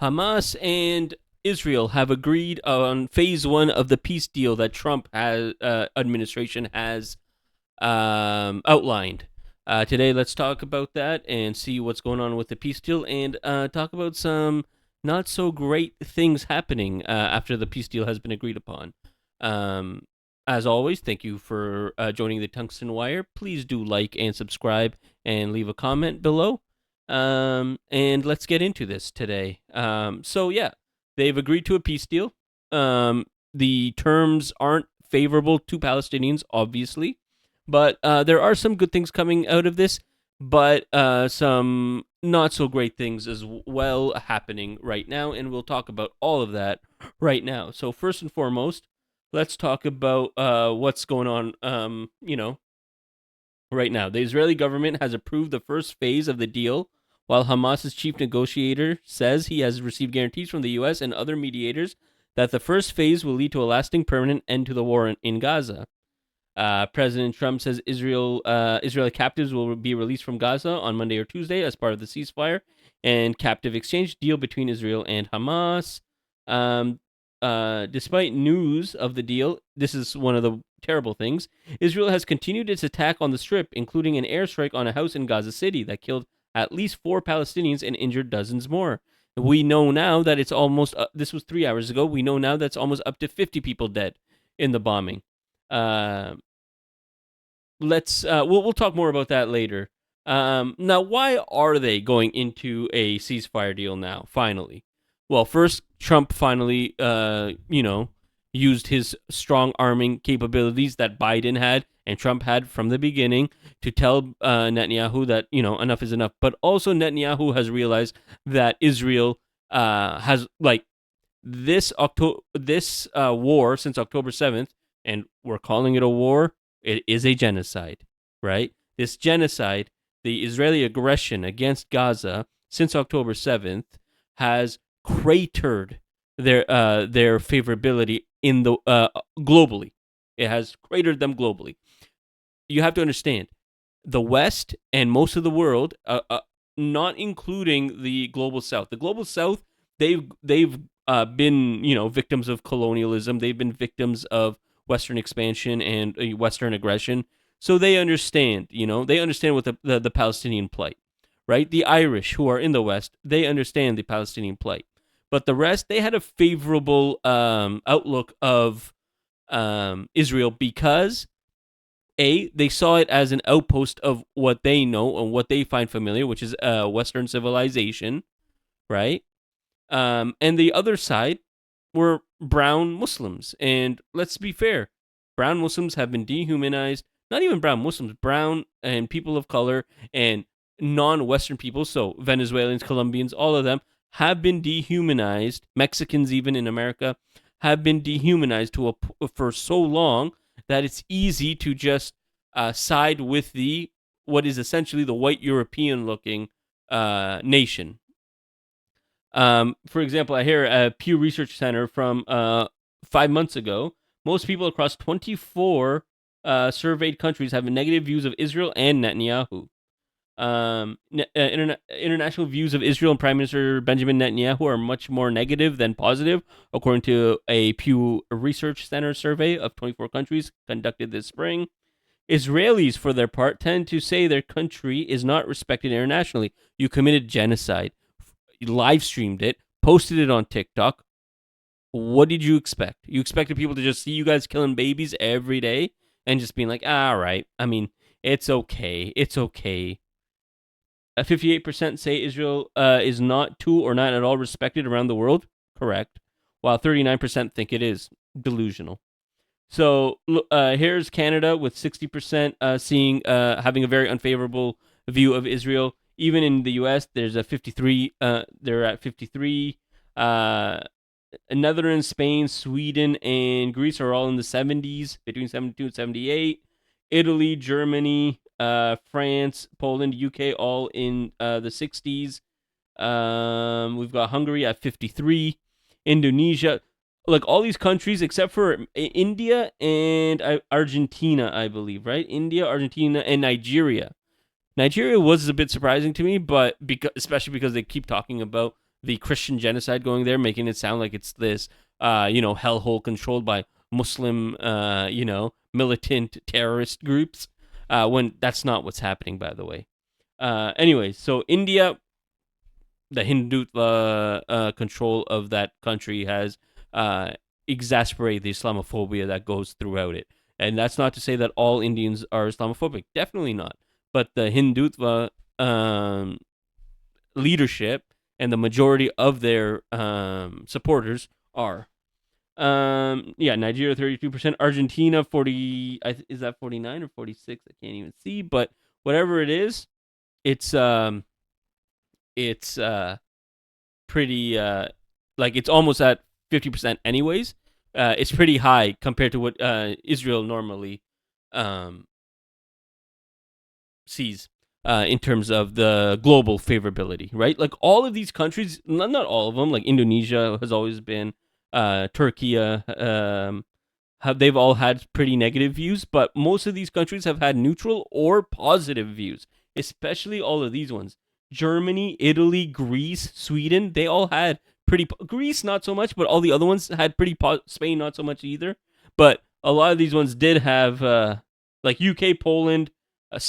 Hamas and Israel have agreed on phase one of the peace deal that Trump administration has outlined. Today, let's talk about that and see what's going on with the peace deal, and talk about some not so great things happening after the peace deal has been agreed upon. Um, as always, thank you for joining the Tungsten Wire. Please do like and subscribe and leave a comment below. And let's get into this today. So yeah, they've agreed to a peace deal. The terms aren't favorable to Palestinians, obviously, but there are some good things coming out of this, but some not so great things as well happening right now, and we'll talk about all of that right now. So first and foremost, let's talk about what's going on. Right now, the Israeli government has approved the first phase of the deal, while Hamas's chief negotiator says he has received guarantees from the U.S. and other mediators that the first phase will lead to a lasting, permanent end to the war in Gaza. President Trump says Israeli captives will be released from Gaza on Monday or Tuesday as part of the ceasefire and captive exchange deal between Israel and Hamas. Despite news of the deal, this is one of the terrible things. Israel has continued its attack on the Strip, including an airstrike on a house in Gaza City that killed at least 4 Palestinians and injured dozens more. We know now that it's almost, this was 3 hours ago, we know now that's almost up to 50 people dead in the bombing. We'll talk more about that later. Now, why are they going into a ceasefire deal now? Finally, well, first Trump finally, used his strong arming capabilities that Biden had and Trump had from the beginning to tell Netanyahu that enough is enough. But also Netanyahu has realized that Israel has this war since October 7th, and we're calling it a war. It is a genocide, right? This genocide, the Israeli aggression against Gaza since October 7th, has cratered their favorability in the globally. It has cratered them globally. You have to understand, the West and most of the world, not including the global South. The global South, they've been victims of colonialism. They've been victims of Western expansion and Western aggression. So they understand, they understand what the Palestinian plight, right? The Irish who are in the West, they understand the Palestinian plight. But the rest, they had a favorable outlook of Israel because, they saw it as an outpost of what they know and what they find familiar, which is Western civilization, right? And the other side were brown Muslims. And let's be fair, brown Muslims have been dehumanized. Not even brown Muslims, brown and people of color and non-Western people, so Venezuelans, Colombians, all of them have been dehumanized. Mexicans, even in America, have been dehumanized for so long that it's easy to just side with what is essentially the white European-looking nation. For example, I hear a Pew Research Center from 5 months ago. Most people across 24 surveyed countries have negative views of Israel and Netanyahu. International views of Israel and Prime Minister Benjamin Netanyahu are much more negative than positive, according to a Pew Research Center survey of 24 countries conducted this spring. Israelis, for their part, tend to say their country is not respected internationally. You committed genocide. You live streamed it, posted it on TikTok. What did you expect? You expected people to just see you guys killing babies every day and just being like, all right, I mean, it's okay. It's okay. 58% say Israel is not to or not at all respected around the world. Correct. While 39% think it is. Delusional. So here's Canada with 60% having a very unfavorable view of Israel. Even in the U.S., there's a 53. They're at 53. Netherlands, Spain, Sweden, and Greece are all in the 70s, between 72 and 78. Italy, Germany, France, Poland, UK, all in the 60s. We've got Hungary at 53. Indonesia, like all these countries except for India and Argentina, I believe, right? India, Argentina, and Nigeria. Nigeria was a bit surprising to me, but especially because they keep talking about the Christian genocide going there, making it sound like it's this, hellhole controlled by Muslim, militant terrorist groups, when that's not what's happening, by the way. Anyway, so India, the Hindutva control of that country has exacerbated the Islamophobia that goes throughout it. And that's not to say that all Indians are Islamophobic. Definitely not. But the Hindutva leadership and the majority of their supporters are. Nigeria 32%, Argentina 40. Is that 49 or 46? I can't even see. But whatever it is, it's pretty it's almost at 50% anyways. It's pretty high compared to what Israel normally sees in terms of the global favorability, right? Like all of these countries, not all of them, like Indonesia has always been, Turkey, they've all had pretty negative views, but most of these countries have had neutral or positive views, especially all of these ones. Germany, Italy, Greece, Sweden, they all had Greece not so much, but all the other ones had Spain not so much either. But a lot of these ones did have, like UK, Poland,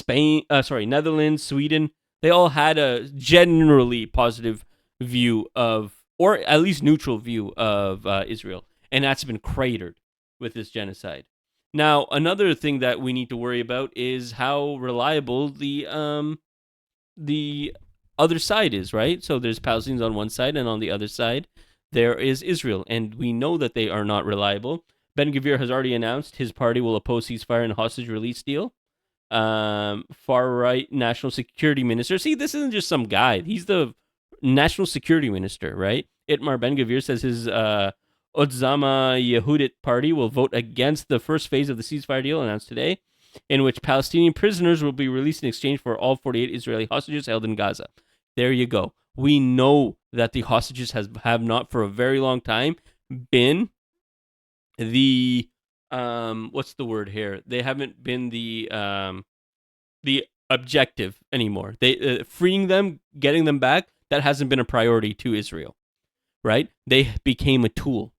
Netherlands, Sweden, they all had a generally positive view of, or at least neutral view of Israel. And that's been cratered with this genocide. Now, another thing that we need to worry about is how reliable the other side is, right? So there's Palestinians on one side, and on the other side, there is Israel. And we know that they are not reliable. Ben Gvir has already announced his party will oppose ceasefire and hostage release deal. Far-right national security minister. See, this isn't just some guy. He's the national security minister, right? Itmar Ben Gvir says his Otzama Yehudit party will vote against the first phase of the ceasefire deal announced today, in which Palestinian prisoners will be released in exchange for all 48 Israeli hostages held in Gaza. There you go. We know that the hostages have not for a very long time been the what's the word here? They haven't been the objective anymore. They freeing them, getting them back, that hasn't been a priority to Israel, right? They became a tool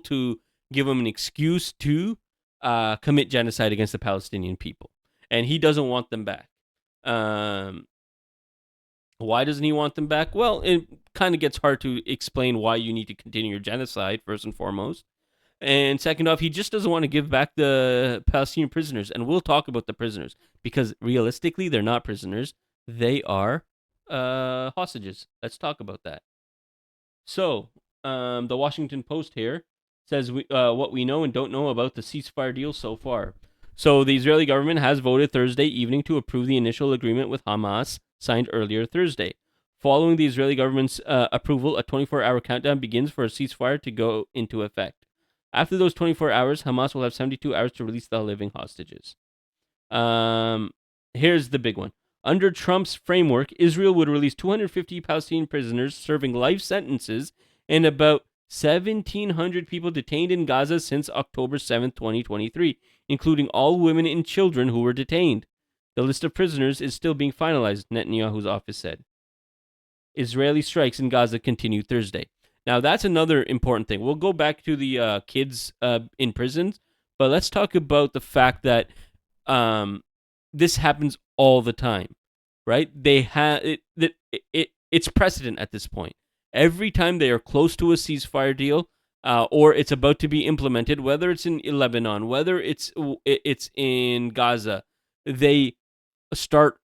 to give them an excuse to commit genocide against the Palestinian people, and he doesn't want them back. Why doesn't he want them back? Well, it kind of gets hard to explain why you need to continue your genocide, first and foremost. And second off, he just doesn't want to give back the Palestinian prisoners. And we'll talk about the prisoners, because realistically, they're not prisoners. They are hostages. Let's talk about that. So, the Washington Post here says what we know and don't know about the ceasefire deal so far. So, the Israeli government has voted Thursday evening to approve the initial agreement with Hamas, signed earlier Thursday. Following the Israeli government's approval, a 24-hour countdown begins for a ceasefire to go into effect. After those 24 hours, Hamas will have 72 hours to release the living hostages. Here's the big one. Under Trump's framework, Israel would release 250 Palestinian prisoners serving life sentences and about 1,700 people detained in Gaza since October 7, 2023, including all women and children who were detained. The list of prisoners is still being finalized, Netanyahu's office said. Israeli strikes in Gaza continue Thursday. Now, that's another important thing. We'll go back to the kids in prisons, but let's talk about the fact that this happens all the time, right? It's precedent at this point. Every time they are close to a ceasefire deal, or it's about to be implemented, whether it's in Lebanon, whether it's in Gaza, they start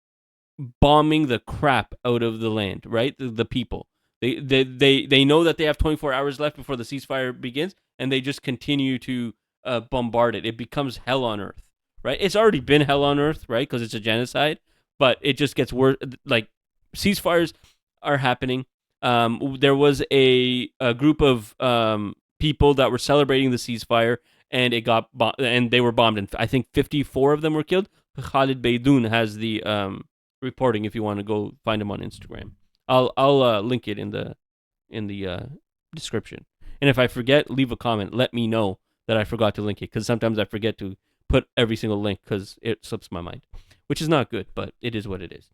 bombing the crap out of the land, right? The people. They know that they have 24 hours left before the ceasefire begins, and they just continue to bombard it. It becomes hell on earth, right? It's already been hell on earth, right? Because it's a genocide, but it just gets worse. Like, ceasefires are happening. There was a group of people that were celebrating the ceasefire, and it got and they were bombed, and I think 54 of them were killed. Khalid Beydoun has the reporting if you want to go find him on Instagram. I'll link it in the description. And if I forget, leave a comment. Let me know that I forgot to link it, because sometimes I forget to put every single link because it slips my mind, which is not good, but it is what it is.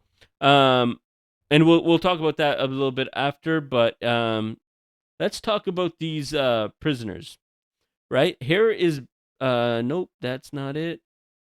and we'll talk about that a little bit after. But let's talk about these prisoners. Right here is nope, that's not it.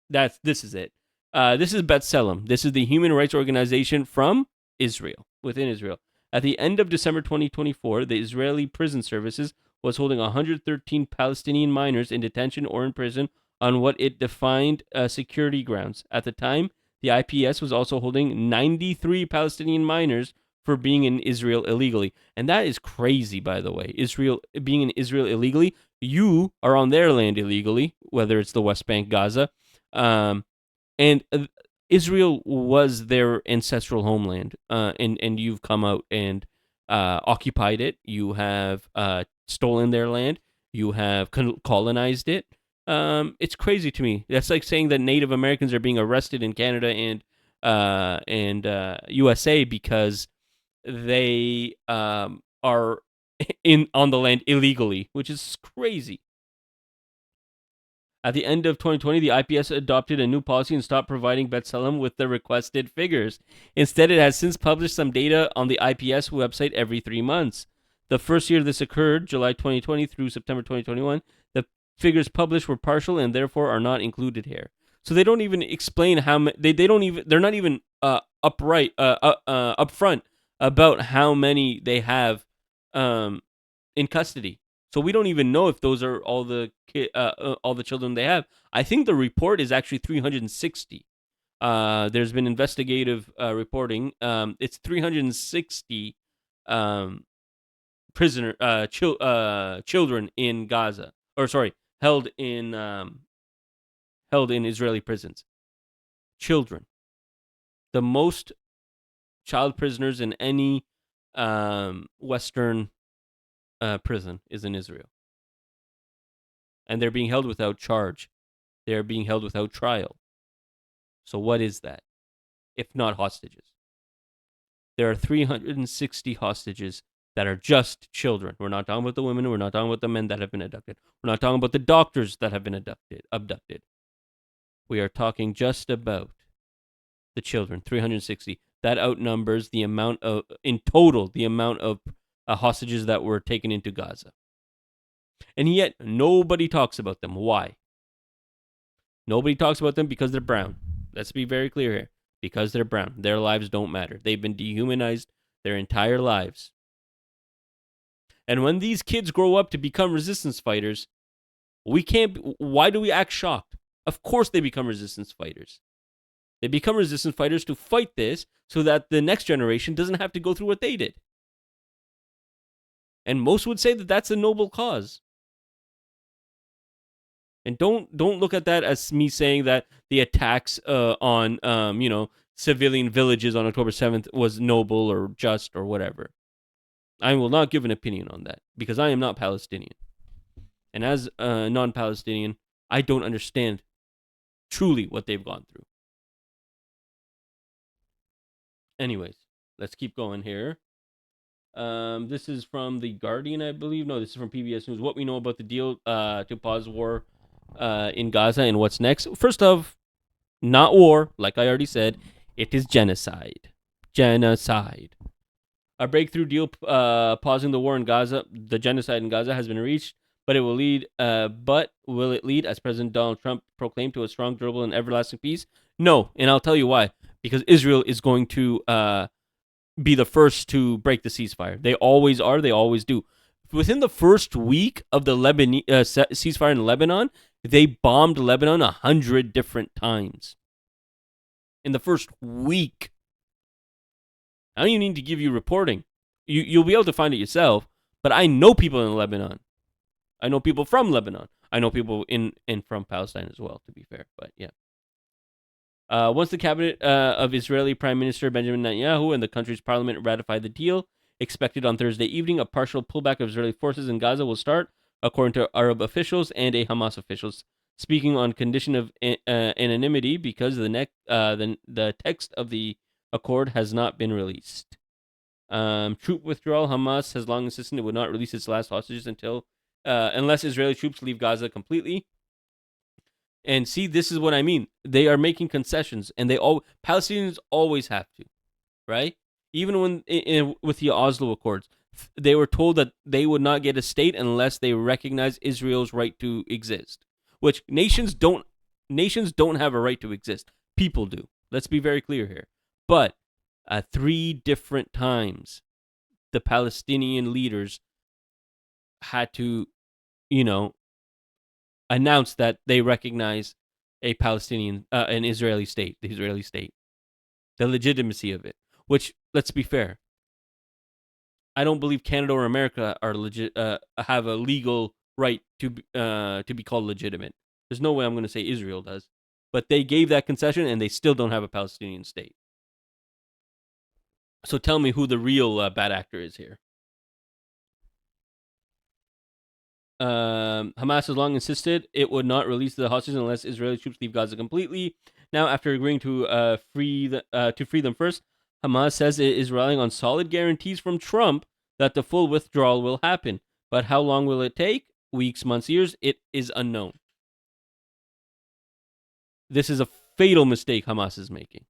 This is it. This is B'Tselem. This is the human rights organization from Israel, within Israel. At the end of December 2024, the Israeli Prison Services was holding 113 Palestinian minors in detention or in prison on what it defined security grounds. At the time, the IPS was also holding 93 Palestinian minors for being in Israel illegally. And that is crazy, by the way. Israel being in Israel illegally, you are on their land illegally, whether it's the West Bank, Gaza. Um, and Israel was their ancestral homeland, and you've come out and occupied it. You have stolen their land. You have colonized it. It's crazy to me. That's like saying that Native Americans are being arrested in Canada and USA because they are in on the land illegally, which is crazy. At the end of 2020, the IPS adopted a new policy and stopped providing B'Tselem with the requested figures. Instead, it has since published some data on the IPS website every 3 months. The first year this occurred, July 2020 through September 2021, the figures published were partial and therefore are not included here. So they don't even explain how they don't even they're not even upfront about how many they have in custody. So we don't even know if those are all the children they have. I think the report is actually 360. There's been investigative reporting. It's 360 children in Gaza, or sorry, held in Israeli prisons. Children, the most child prisoners in any Western prison is in Israel. And they're being held without charge. They're being held without trial. So what is that, if not hostages? There are 360 hostages that are just children. We're not talking about the women. We're not talking about the men that have been abducted. We're not talking about the doctors that have been abducted. We are talking just about the children, 360. That outnumbers the amount of, in total, the amount of hostages that were taken into Gaza. And yet, nobody talks about them. Why? Nobody talks about them because they're brown. Let's be very clear here. Because they're brown. Their lives don't matter. They've been dehumanized their entire lives. And when these kids grow up to become resistance fighters, why do we act shocked? Of course they become resistance fighters. They become resistance fighters to fight this so that the next generation doesn't have to go through what they did. And most would say that that's a noble cause. And don't look at that as me saying that the attacks on civilian villages on October 7th was noble or just or whatever. I will not give an opinion on that because I am not Palestinian. And as a non-Palestinian, I don't understand truly what they've gone through. Anyways, let's keep going here. This is from The Guardian, I believe. No, this is from PBS News. What we know about the deal to pause war in Gaza and what's next. First off, not war, like I already said. It is genocide. Genocide. A breakthrough deal pausing the war in Gaza, the genocide in Gaza, has been reached, but it will lead. But will it lead, as President Donald Trump proclaimed, to a strong, durable, and everlasting peace? No, and I'll tell you why. Because Israel is going to be the first to break the ceasefire. They always are. They always do. Within the first week of the ceasefire in Lebanon, they bombed Lebanon 100 different times. In the first week. I don't even need to give you reporting. You'll be able to find it yourself. But I know people in Lebanon. I know people from Lebanon. I know people in from Palestine as well, to be fair. But yeah. Once the cabinet of Israeli Prime Minister Benjamin Netanyahu and the country's parliament ratified the deal, expected on Thursday evening, a partial pullback of Israeli forces in Gaza will start, according to Arab officials and a Hamas officials, speaking on condition of anonymity because the text of the accord has not been released. Troop withdrawal. Hamas has long insisted it would not release its last hostages unless Israeli troops leave Gaza completely. And see, this is what I mean. They are making concessions, and Palestinians always have to, right? Even when with the Oslo Accords, they were told that they would not get a state unless they recognize Israel's right to exist, which nations don't have a right to exist. People do. Let's be very clear here. But at 3 different times, the Palestinian leaders had to, you know, announce that they recognize an Israeli state, the Israeli state, the legitimacy of it. Which, let's be fair, I don't believe Canada or America are have a legal right to be called legitimate. There's no way I'm going to say Israel does, but they gave that concession and they still don't have a Palestinian state. So tell me who the real bad actor is here. Hamas has long insisted it would not release the hostages unless Israeli troops leave Gaza completely. Now, after agreeing to free them first, Hamas says it is relying on solid guarantees from Trump that the full withdrawal will happen. But how long will it take? Weeks, months, years? It is unknown. This is a fatal mistake Hamas is making.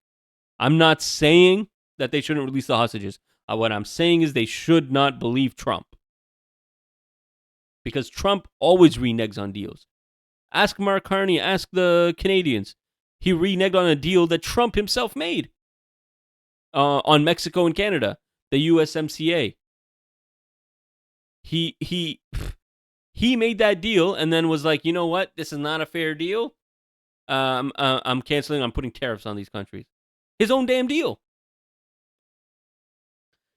I'm not saying that they shouldn't release the hostages. What I'm saying is they should not believe Trump. Because Trump always reneges on deals. Ask Mark Carney, ask the Canadians. He reneged on a deal that Trump himself made on Mexico and Canada, the USMCA. He made that deal and then was like, you know what? This is not a fair deal. I'm canceling. I'm putting tariffs on these countries. His own damn deal.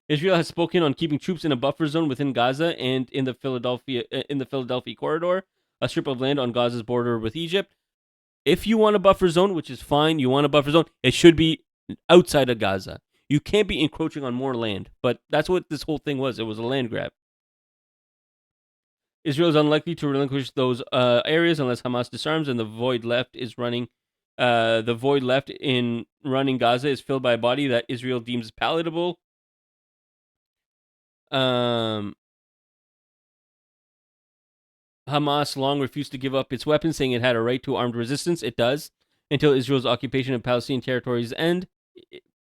Israel has spoken on keeping troops in a buffer zone within Gaza and in the Philadelphia corridor, a strip of land on Gaza's border with Egypt. If you want a buffer zone, which is fine, you want a buffer zone, it should be outside of Gaza. You can't be encroaching on more land, but that's what this whole thing was. It was a land grab. Israel is unlikely to relinquish those areas unless Hamas disarms, and the void left in running Gaza is filled by a body that Israel deems palatable. Hamas long refused to give up its weapons, saying it had a right to armed resistance. It does, until Israel's occupation of Palestinian territories end.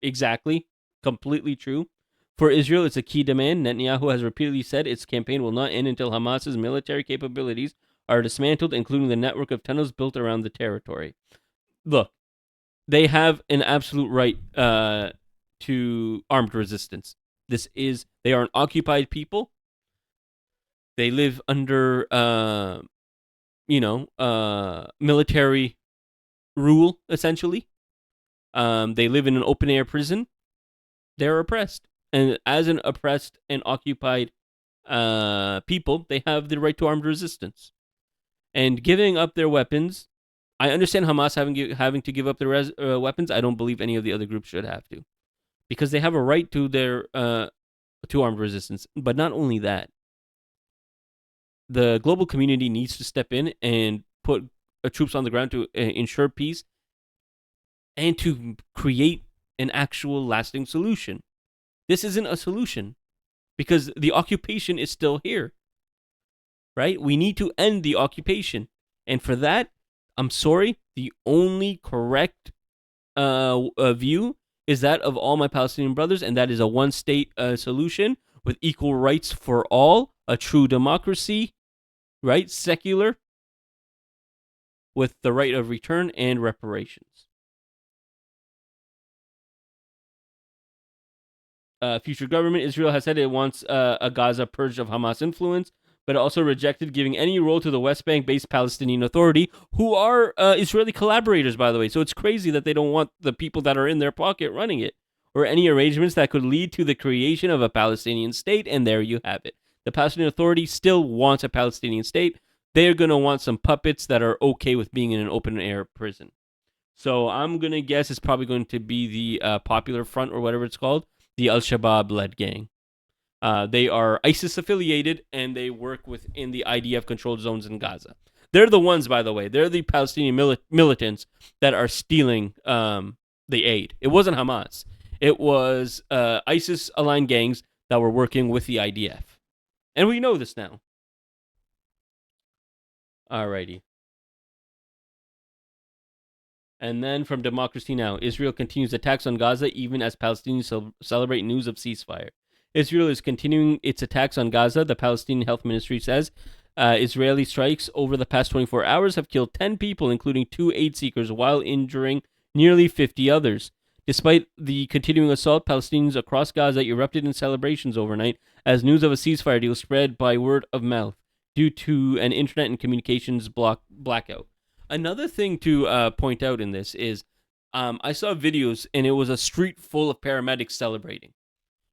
Exactly. Completely true. For Israel, it's a key demand. Netanyahu has repeatedly said its campaign will not end until Hamas's military capabilities are dismantled, including the network of tunnels built around the territory. Look, they have an absolute right to armed resistance. They are an occupied people. They live under, military rule, essentially. They live in an open-air prison. They're oppressed. And as an oppressed and occupied people, they have the right to armed resistance. And giving up their weapons, I understand Hamas having to give up their weapons. I don't believe any of the other groups should have to. Because they have a right to their to armed resistance. But not only that, the global community needs to step in and put troops on the ground to ensure peace and to create an actual lasting solution. This isn't a solution because the occupation is still here, right? We need to end the occupation. And for that, I'm sorry, the only correct view is that of all my Palestinian brothers, and that is a one-state solution with equal rights for all, a true democracy, right? Secular, with the right of return and reparations. Future government, Israel has said it wants a Gaza purge of Hamas influence, but it also rejected giving any role to the West Bank-based Palestinian Authority, who are Israeli collaborators, by the way. So it's crazy that they don't want the people that are in their pocket running it, or any arrangements that could lead to the creation of a Palestinian state, and there you have it. The Palestinian Authority still wants a Palestinian state. They're going to want some puppets that are okay with being in an open-air prison. So I'm going to guess it's probably going to be the Popular Front, or whatever it's called, the Al-Shabaab-led gang. They are ISIS-affiliated, and they work within the IDF-controlled zones in Gaza. They're the ones, by the way. They're the Palestinian militants that are stealing the aid. It wasn't Hamas. It was ISIS-aligned gangs that were working with the IDF. And we know this now. Alrighty. And then from Democracy Now, Israel continues attacks on Gaza even as Palestinians celebrate news of ceasefire. Israel is continuing its attacks on Gaza, the Palestinian Health Ministry says. Israeli strikes over the past 24 hours have killed 10 people, including 2 aid seekers, while injuring nearly 50 others. Despite the continuing assault, Palestinians across Gaza erupted in celebrations overnight as news of a ceasefire deal spread by word of mouth due to an internet and communications blackout. Another thing to point out in this is I saw videos and it was a street full of paramedics celebrating.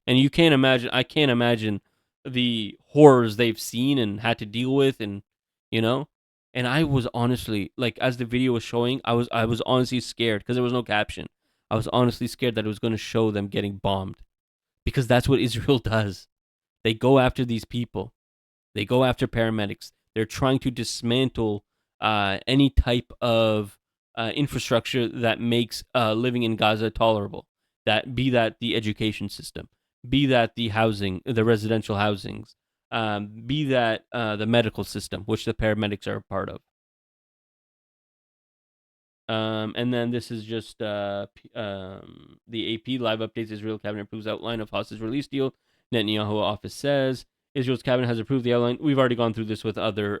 And you can't imagine, I can't imagine the horrors they've seen and had to deal with, and you know. And I was honestly, like, as the video was showing, I was honestly scared because there was no caption. I was honestly scared that it was going to show them getting bombed because that's what Israel does. They go after these people. They go after paramedics. They're trying to dismantle any type of infrastructure that makes living in Gaza tolerable. That the education system, be that the housing, the residential housings, be that the medical system, which the paramedics are a part of. And then this is just the AP live updates. Israel cabinet approves outline of hostage release deal. Netanyahu office says Israel's cabinet has approved the outline. We've already gone through this with other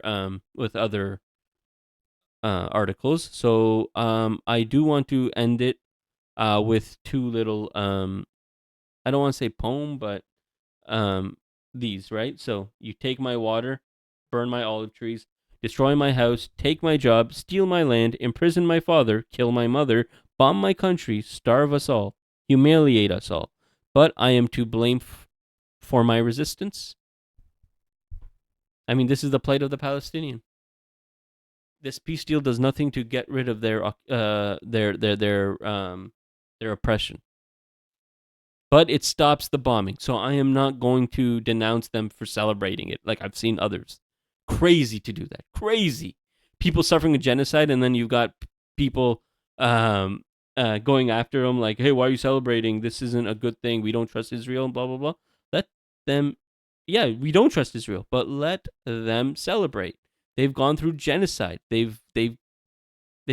articles. So I do want to end it with two little I don't want to say poem, but these, right? So you take my water, burn my olive trees, destroy my house, take my job, steal my land, imprison my father, kill my mother, bomb my country, starve us all, humiliate us all. But I am to blame for my resistance. I mean, this is the plight of the Palestinian. This peace deal does nothing to get rid of their oppression, but it stops the bombing. So I am not going to denounce them for celebrating it, like I've seen others. Crazy to do that. Crazy. People suffering a genocide, and then you've got people going after them, like, hey, why are you celebrating? This isn't a good thing. We don't trust Israel, and blah, blah, blah. Let them, yeah, we don't trust Israel, but let them celebrate. They've gone through genocide. They've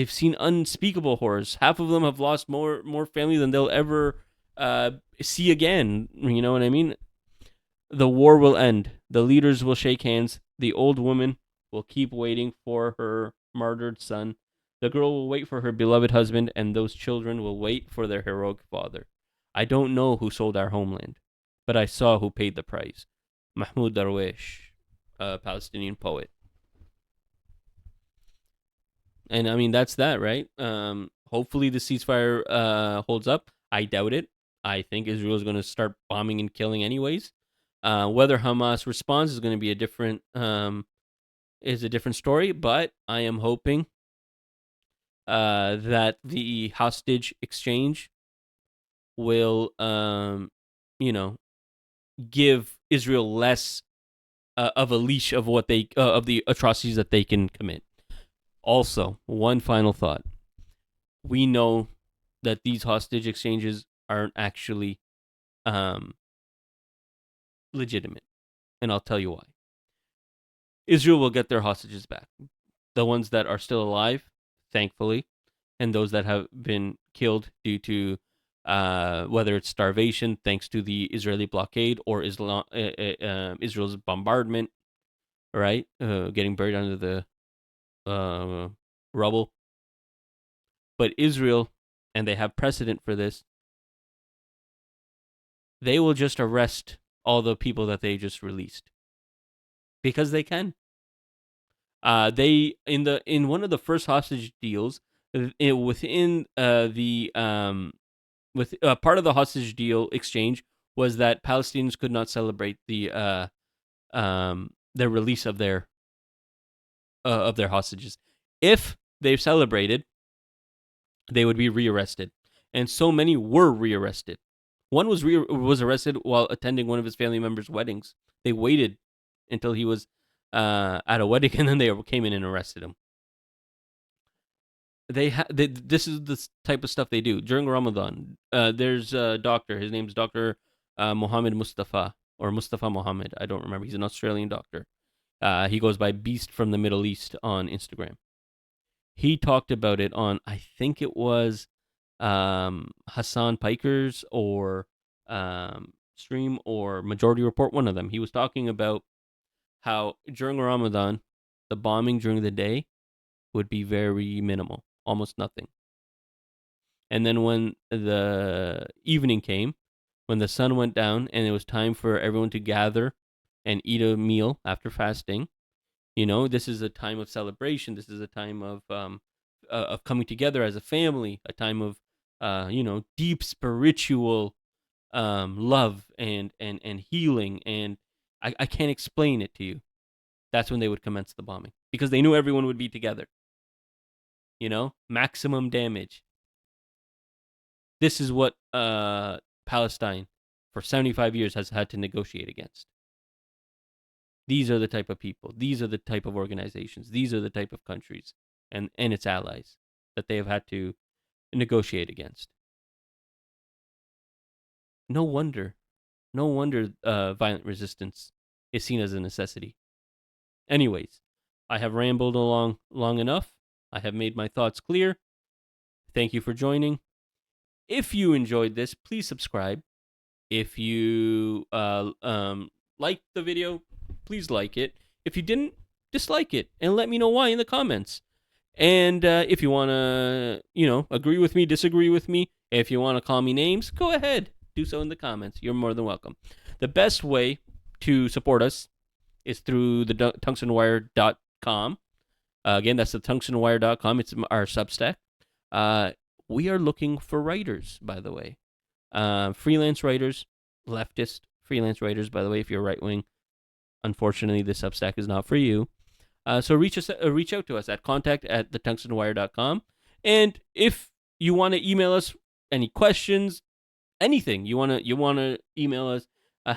seen unspeakable horrors. Half of them have lost more family than they'll ever see again. You know what I mean? The war will end. The leaders will shake hands. The old woman will keep waiting for her martyred son. The girl will wait for her beloved husband, and those children will wait for their heroic father. I don't know who sold our homeland, but I saw who paid the price. Mahmoud Darwish, a Palestinian poet. And I mean, that's that, right? Hopefully the ceasefire holds up. I doubt it. I think Israel is going to start bombing and killing anyways. Whether Hamas responds is going to be a different story. But I am hoping that the hostage exchange will, give Israel less of a leash of what they of the atrocities that they can commit. Also, one final thought. We know that these hostage exchanges aren't actually legitimate, and I'll tell you why. Israel will get their hostages back. The ones that are still alive, thankfully, and those that have been killed due to whether it's starvation, thanks to the Israeli blockade, or Israel's bombardment, right? Getting buried under the rubble. But Israel, and they have precedent for this, they will just arrest all the people that they just released because they can. They in one of the first hostage deals, within with part of the hostage deal exchange was that Palestinians could not celebrate the release of their hostages. If they celebrated, they would be rearrested, and so many were rearrested. One was arrested while attending one of his family members' weddings. They waited until he was at a wedding, and then they came in and arrested him. This is the type of stuff they do during Ramadan. There's a doctor. His name's Dr. Mohammed Mustafa, or Mustafa Mohammed. I don't remember. He's an Australian doctor. He goes by Beast from the Middle East on Instagram. He talked about it on, I think it was Hassan Piker's or stream or Majority Report, one of them. He was talking about how during Ramadan, the bombing during the day would be very minimal, almost nothing. And then when the evening came, when the sun went down and it was time for everyone to gather and eat a meal after fasting, this is a time of celebration. This is a time of coming together as a family, a time of deep spiritual love and healing. And I can't explain it to you. That's when they would commence the bombing because they knew everyone would be together. Maximum damage. This is what Palestine for 75 years has had to negotiate against. These are the type of people. These are the type of organizations. These are the type of countries and its allies that they have had to negotiate against. No wonder violent resistance is seen as a necessity. Anyways, I have rambled along long enough. I have made my thoughts clear. Thank you for joining. If you enjoyed this, please subscribe. If you liked the video, please like it. If you didn't, dislike it and let me know why in the comments. And if you want to, agree with me, disagree with me, if you want to call me names, go ahead. Do so in the comments. You're more than welcome. The best way to support us is through the tungstenwire.com. Again, that's the tungstenwire.com. It's our Substack. We are looking for writers, by the way. Freelance writers, leftist freelance writers, by the way, if you're right wing. Unfortunately, this Substack is not for you. So reach out to us at contact@thetungstenwire.com. And if you want to email us any questions, anything you want to email us,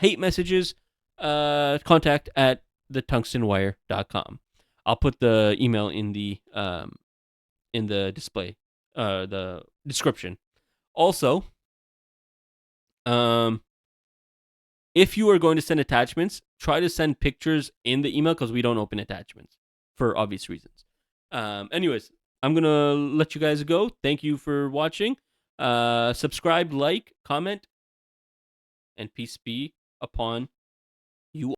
hate messages, contact@thetungstenwire.com. I'll put the email in the display, the description. Also, if you are going to send attachments, try to send pictures in the email because we don't open attachments for obvious reasons. Anyways, I'm going to let you guys go. Thank you for watching. Subscribe, like, comment, and peace be upon you.